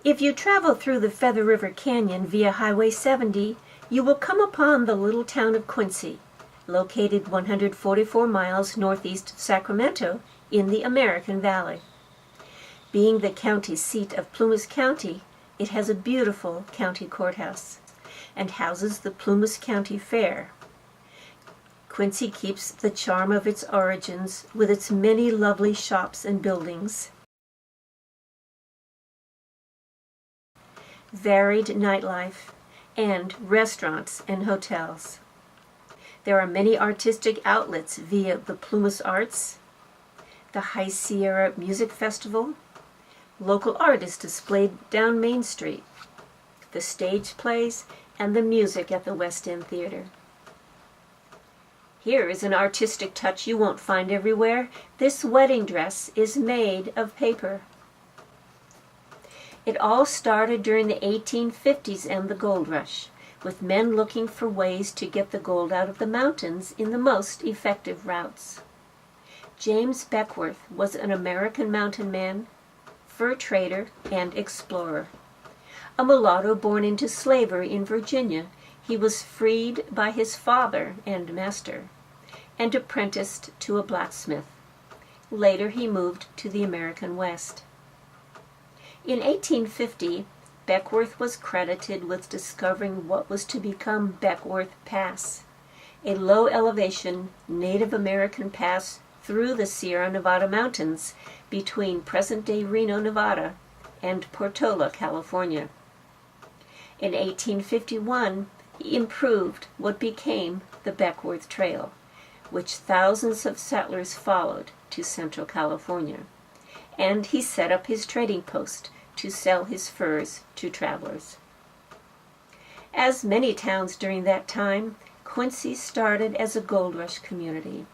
If you travel through the Feather River Canyon via Highway 70, you will come upon the little town of Quincy, located 144 miles northeast of Sacramento in the American Valley. Being the county seat of Plumas County, it has a beautiful county courthouse and houses the Plumas County Fair. Quincy keeps the charm of its origins with its many lovely shops and buildings. Varied nightlife, and restaurants and hotels. There are many artistic outlets via the Plumas Arts, the High Sierra Music Festival, local artists displayed down Main Street, the stage plays, and the music at the West End Theater. Here is an artistic touch you won't find everywhere. This wedding dress is made of paper. It all started during the 1850s and the gold rush, with men looking for ways to get the gold out of the mountains in the most effective routes. James Beckwourth was an American mountain man, fur trader, and explorer. A mulatto born into slavery in Virginia, he was freed by his father and master, and apprenticed to a blacksmith. Later he moved to the American West. In 1850, Beckwourth was credited with discovering what was to become Beckwourth Pass, a low-elevation Native American pass through the Sierra Nevada mountains between present-day Reno, Nevada, and Portola, California. In 1851, he improved what became the Beckwourth Trail, which thousands of settlers followed to Central California, and he set up his trading post to sell his furs to travelers. As many towns during that time, Quincy started as a gold rush community.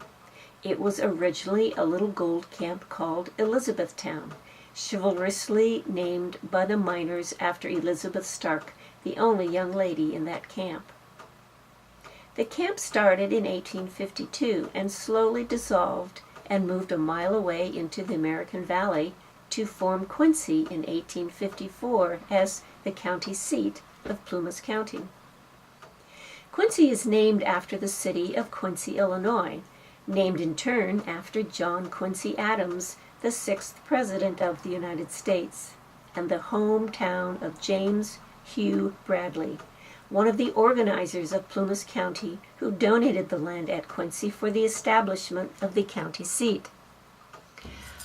It was originally a little gold camp called Elizabethtown, chivalrously named by the miners after Elizabeth Stark, the only young lady in that camp. The camp started in 1852 and slowly dissolved and moved a mile away into the American Valley to form Quincy in 1854 as the county seat of Plumas County. Quincy is named after the city of Quincy, Illinois, named in turn after John Quincy Adams, the 6th President of the United States, and the hometown of James Hugh Bradley, one of the organizers of Plumas County who donated the land at Quincy for the establishment of the county seat.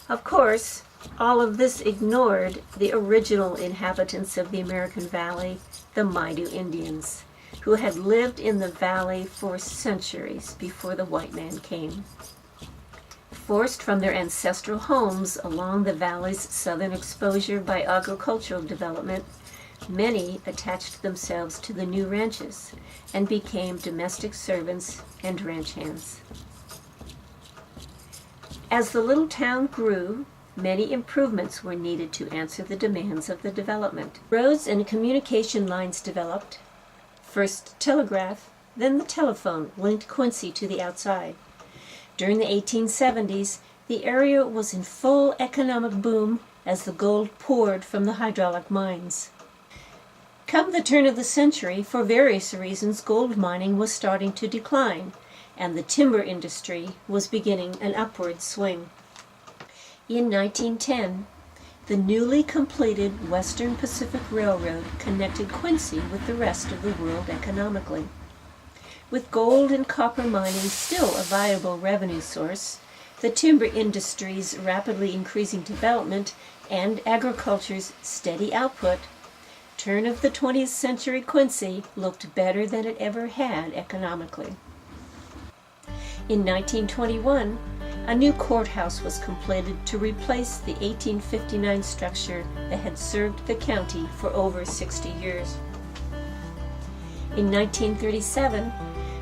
Of course, all of this ignored the original inhabitants of the American Valley, the Maidu Indians, who had lived in the valley for centuries before the white man came. Forced from their ancestral homes along the valley's southern exposure by agricultural development, many attached themselves to the new ranches and became domestic servants and ranch hands. As the little town grew, many improvements were needed to answer the demands of the development. Roads and communication lines developed. First telegraph, then the telephone linked Quincy to the outside. During the 1870s, the area was in full economic boom as the gold poured from the hydraulic mines. Come the turn of the century, for various reasons, gold mining was starting to decline, and the timber industry was beginning an upward swing. In 1910, the newly completed Western Pacific Railroad connected Quincy with the rest of the world economically. With gold and copper mining still a viable revenue source, the timber industry's rapidly increasing development, and agriculture's steady output, turn of the 20th century Quincy looked better than it ever had economically. In 1921, a new courthouse was completed to replace the 1859 structure that had served the county for over 60 years. In 1937,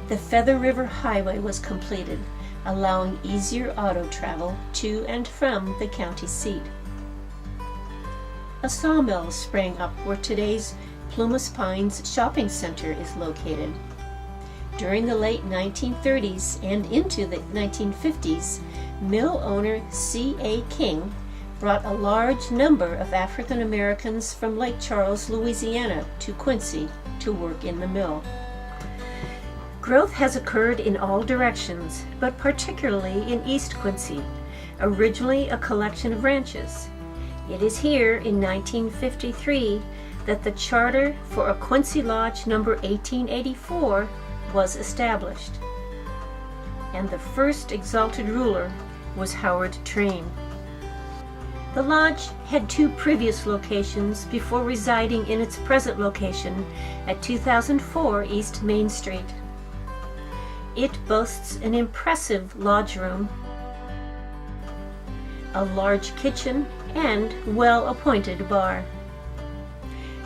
the Feather River Highway was completed, allowing easier auto travel to and from the county seat. A sawmill sprang up where today's Plumas Pines Shopping Center is located. During the late 1930s and into the 1950s, mill owner C.A. King brought a large number of African Americans from Lake Charles, Louisiana, to Quincy to work in the mill. Growth has occurred in all directions, but particularly in East Quincy, originally a collection of ranches. It is here in 1953 that the charter for a Quincy Lodge number 1884 was established. And the first exalted ruler was Howard Train. The lodge had 2 previous locations before residing in its present location at 2004 East Main Street. It boasts an impressive lodge room, a large kitchen, and well-appointed bar.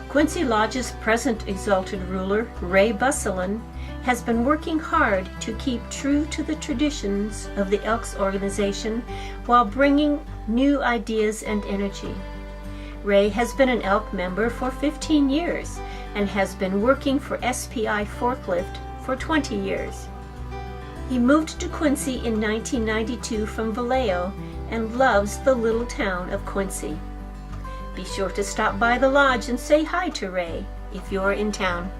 Quincy Lodge's present exalted ruler, Ray Busselin, has been working hard to keep true to the traditions of the Elks organization while bringing new ideas and energy. Ray has been an Elk member for 15 years and has been working for SPI Forklift for 20 years. He moved to Quincy in 1992 from Vallejo and loves the little town of Quincy. Be sure to stop by the lodge and say hi to Ray if you're in town.